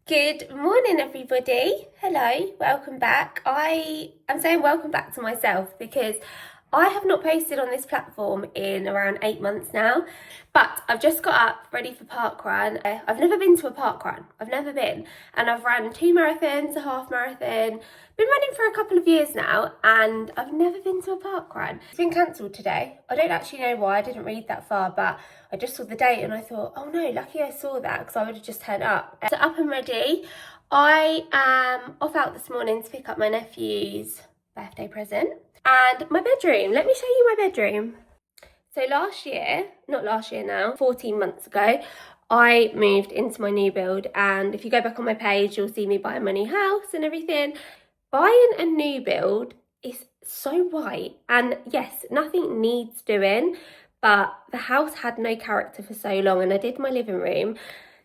Good morning, everybody. Hello, welcome back. I'm saying welcome back to myself because I have not posted on this platform in around 8 months now, but I've just got up ready for parkrun. I've never been to a parkrun. I've never been, and I've run 2 marathons, a half marathon. Been running for a couple of years now, and I've never been to a parkrun. It's been cancelled today. I don't actually know why. I didn't read that far, but I just saw the date and I thought, oh no, lucky I saw that because I would have just turned up. So up and ready. I am off out this morning to pick up my nephew's birthday present. And my bedroom, let me show you my bedroom. So not last year now, 14 months ago, I moved into my new build, and if you go back on my page, you'll see me buying my new house and everything. Buying a new build is so white, and yes, nothing needs doing, but the house had no character for so long, and I did my living room.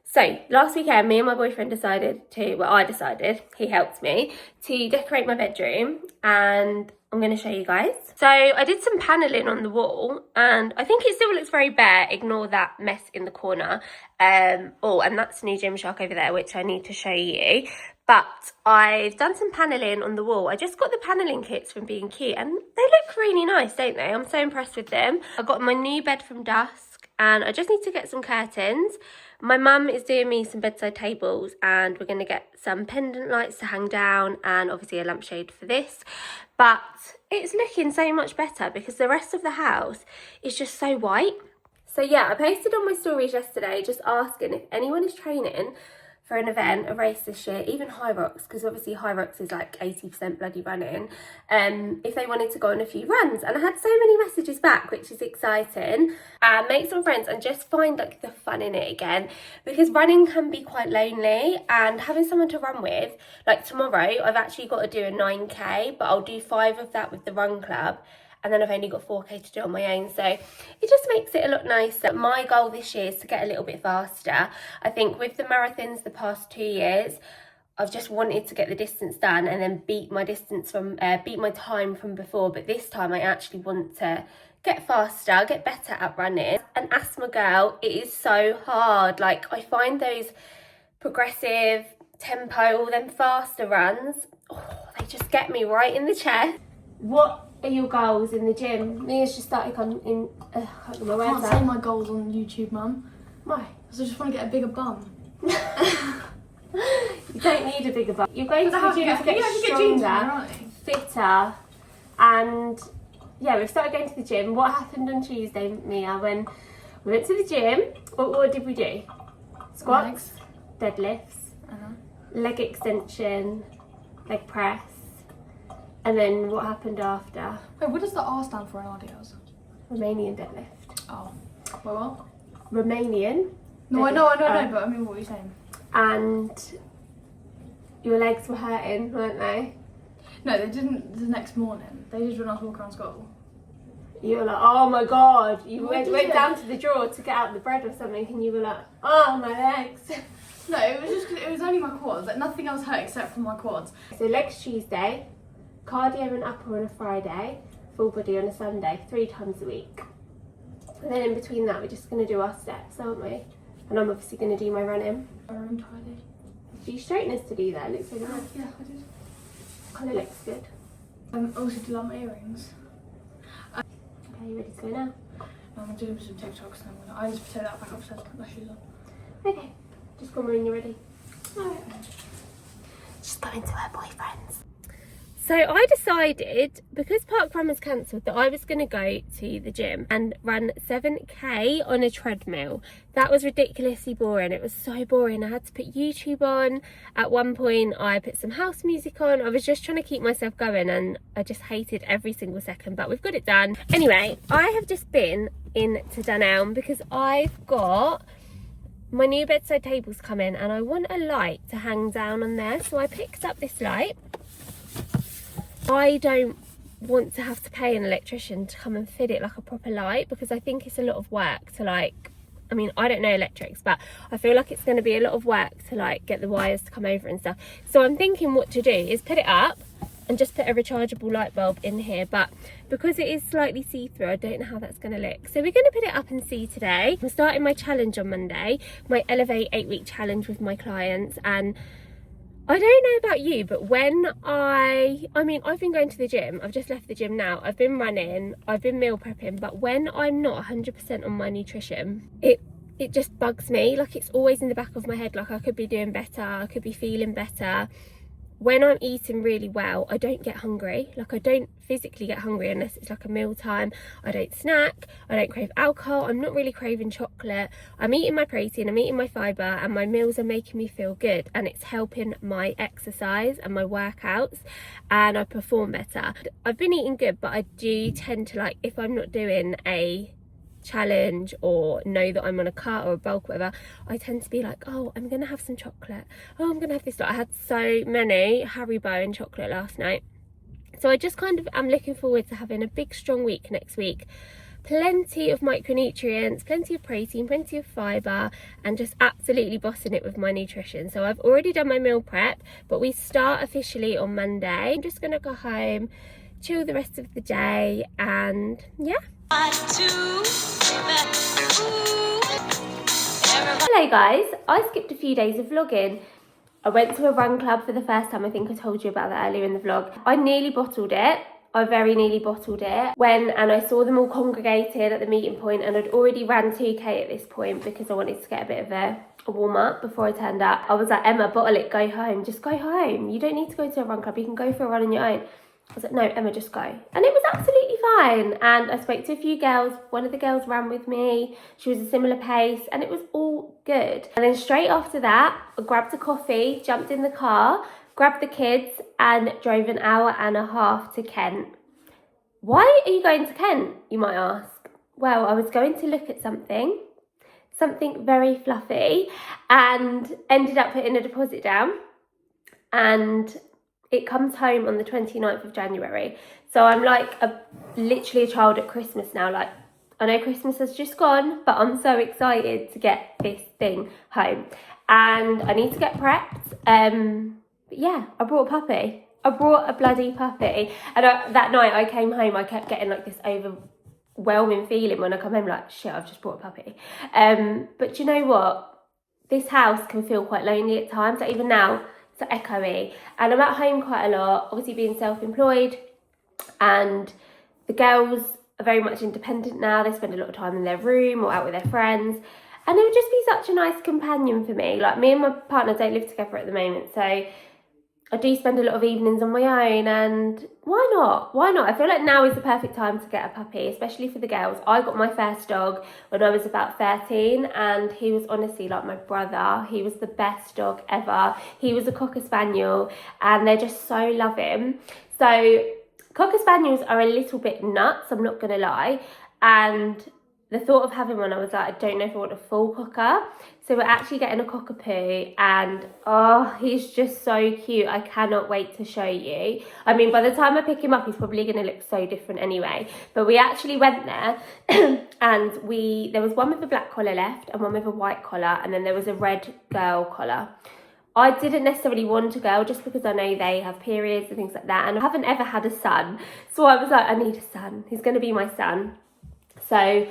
So last weekend, me and my boyfriend I decided, he helped me, to decorate my bedroom, and I'm going to show you guys. So I did some paneling on the wall, and I think it still looks very bare. Ignore that mess in the corner. And that's new Gymshark over there, which I need to show you. But I've done some paneling on the wall. I just got the paneling kits from B&Q, and they look really nice, don't they? I'm so impressed with them. I got my new bed from Dusk, and I just need to get some curtains. My mum is doing me some bedside tables, and we're going to get some pendant lights to hang down, and obviously a lampshade for this. But it's looking so much better because the rest of the house is just so white. So yeah, I posted on my stories yesterday just asking if anyone is training for an event, a race this year, even High Rocks, because obviously High Rocks is like 80% bloody running, if they wanted to go on a few runs. And I had so many messages back, which is exciting. Make some friends and just find like the fun in it again, because running can be quite lonely, and having someone to run with, like tomorrow, I've actually got to do a 9k, but I'll do 5 of that with the run club. And then I've only got 4k to do on my own, so it just makes it a lot nicer. My goal this year is to get a little bit faster. I think with the marathons the past 2 years, I've just wanted to get the distance done and then beat my time from before. But this time I actually want to get faster, get better at running. An asthma girl, it is so hard. Like, I find those progressive tempo, all them faster runs, they just get me right in the chest. What are your goals in the gym? Mia's just started I can't say my goals on YouTube, Mum. Why? Because I just want to get a bigger bum. You don't need a bigger bum. You're going to the gym to get stronger, fitter, and yeah, we've started going to the gym. What happened on Tuesday, Mia, when we went to the gym? What did we do? Squats, deadlifts, leg extension, leg press. And then what happened after? Wait, what does the R stand for in RDLs? Romanian deadlift. Oh. What? Romanian. No, I know, but I mean, what are you saying? And your legs were hurting, weren't they? No, they didn't the next morning. They just when I was walking around school. You were like, oh my God. You went down to the drawer to get out the bread or something, and you were like, oh, my legs. No, it was just 'cause it was only my quads. Like, nothing else hurt except for my quads. So legs Tuesday, cardio and upper on a Friday, full body on a Sunday, 3 times a week. And then in between that, we're just going to do our steps, aren't we? And I'm obviously going to do my running. My room tidy. Do you straighteners to do that? It looks really nice. Yeah, I did. Colour looks good. Also did my earrings. Okay, you ready to go now? No, I'm doing some TikToks now. I just take that back upstairs, put my shoes on. Okay, just come when you're ready. Alright. She's going to her boyfriend's. So I decided, because parkrun was cancelled, that I was going to go to the gym and run 7k on a treadmill. That was ridiculously boring. It was so boring. I had to put YouTube on. At one point I put some house music on. I was just trying to keep myself going, and I just hated every single second, but we've got it done. Anyway, I have just been into Dunelm because I've got my new bedside tables coming, and I want a light to hang down on there. So I picked up this light. I don't want to have to pay an electrician to come and fit it like a proper light, because I think it's a lot of work to I don't know electrics, but I feel like it's going to be a lot of work to get the wires to come over and stuff. So I'm thinking what to do is put it up and just put a rechargeable light bulb in here, but because it is slightly see-through, I don't know how that's going to look. So we're going to put it up and see today. I'm starting my challenge on Monday, my Elevate 8-week challenge with my clients, and I don't know about you, but when I mean, I've been going to the gym. I've just left the gym now. I've been running, I've been meal prepping, but when I'm not 100% on my nutrition, it just bugs me. Like, it's always in the back of my head, like I could be doing better, I could be feeling better. When I'm eating really well, I don't get hungry. Like, I don't physically get hungry unless it's like a meal time. I don't snack, I don't crave alcohol, I'm not really craving chocolate. I'm eating my protein, I'm eating my fibre, and my meals are making me feel good, and it's helping my exercise and my workouts, and I perform better. I've been eating good, but I do tend to, like, if I'm not doing a challenge or know that I'm on a cut or a bulk, whatever, I tend to be like, oh, I'm gonna have some chocolate, oh, I'm gonna have this. Like, I had so many Haribo and chocolate last night, so I just kind of am looking forward to having a big strong week next week. Plenty of micronutrients, plenty of protein, plenty of fibre, and just absolutely bossing it with my nutrition. So I've already done my meal prep, but we start officially on Monday. I'm just gonna go home, chill the rest of the day, and yeah. Hello guys, I skipped a few days of vlogging. I went to a run club for the first time. I think I told you about that earlier in the vlog. I nearly bottled it. I very nearly bottled it. And I saw them all congregated at the meeting point, and I'd already ran 2k at this point because I wanted to get a bit of a warm up before I turned up. I was like, Emma, bottle it, go home. Just go home. You don't need to go to a run club. You can go for a run on your own. I was like, no, Emma, just go. And it was absolutely fine. And I spoke to a few girls. One of the girls ran with me. She was a similar pace, and it was all good. And then straight after that, I grabbed a coffee, jumped in the car, grabbed the kids, and drove an hour and a half to Kent. Why are you going to Kent, you might ask? Well, I was going to look at something very fluffy, and ended up putting a deposit down. And it comes home on the 29th of January. So I'm like literally a child at Christmas now. Like, I know Christmas has just gone, but I'm so excited to get this thing home. And I need to get prepped. But yeah, I brought a puppy. I brought a bloody puppy. And that night I came home, I kept getting like this overwhelming feeling when I come home, like, shit, I've just brought a puppy. But you know what? This house can feel quite lonely at times. Like, even now, so echoey, and I'm at home quite a lot, obviously being self-employed, and the girls are very much independent now. They spend a lot of time in their room or out with their friends, and it would just be such a nice companion for me. Like, me and my partner don't live together at the moment, so I do spend a lot of evenings on my own, and why not? Why not? I feel like now is the perfect time to get a puppy, especially for the girls. I got my first dog when I was about 13, and he was honestly like my brother. He was the best dog ever. He was a Cocker Spaniel, and they're just so loving. So Cocker Spaniels are a little bit nuts, I'm not going to lie, and the thought of having one, I was like, I don't know if I want a full cocker. So we're actually getting a cockapoo, and oh, he's just so cute. I cannot wait to show you. I mean, by the time I pick him up, he's probably going to look so different anyway. But we actually went there and there was one with a black collar left and one with a white collar, and then there was a red girl collar. I didn't necessarily want a girl just because I know they have periods and things like that, and I haven't ever had a son. So I was like, I need a son. He's going to be my son. So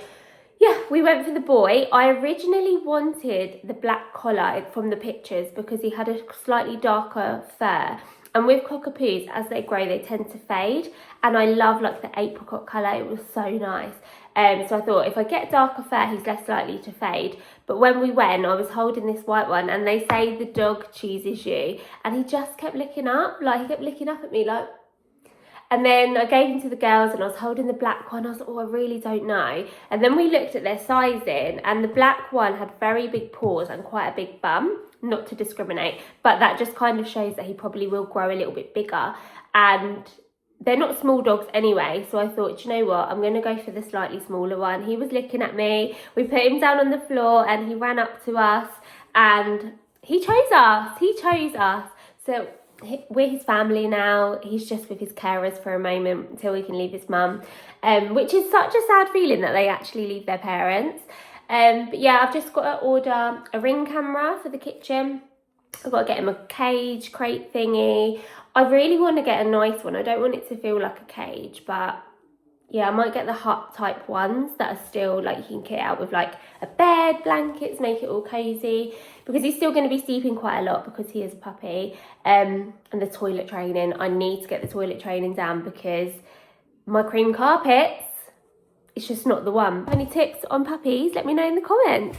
yeah, we went for the boy. I originally wanted the black collar from the pictures because he had a slightly darker fur. And with cockapoos, as they grow, they tend to fade. And I love like the apricot colour. It was so nice. So I thought if I get darker fur, he's less likely to fade. But when we went, I was holding this white one, and they say the dog chooses you. And he just kept looking up. Like, he kept looking up at me like. And then I gave him to the girls, and I was holding the black one. I was like, oh, I really don't know. And then we looked at their sizing, and the black one had very big paws and quite a big bum, not to discriminate, but that just kind of shows that he probably will grow a little bit bigger. And they're not small dogs anyway, so I thought, you know what, I'm going to go for the slightly smaller one. He was looking at me. We put him down on the floor, and he ran up to us, and he chose us. He chose us. So we're his family now. He's just with his carers for a moment until he can leave his mum, which is such a sad feeling that they actually leave their parents. But yeah, I've just got to order a Ring camera for the kitchen, I've got to get him a cage crate thingy. I really want to get a nice one. I don't want it to feel like a cage, but yeah, I might get the hut type ones that are still like you can kit out with like a bed, blankets, make it all cozy, because he's still going to be sleeping quite a lot because he is a puppy. And the toilet training, I need to get the toilet training down because my cream carpets, it's just not the one. Any tips on puppies? Let me know in the comments.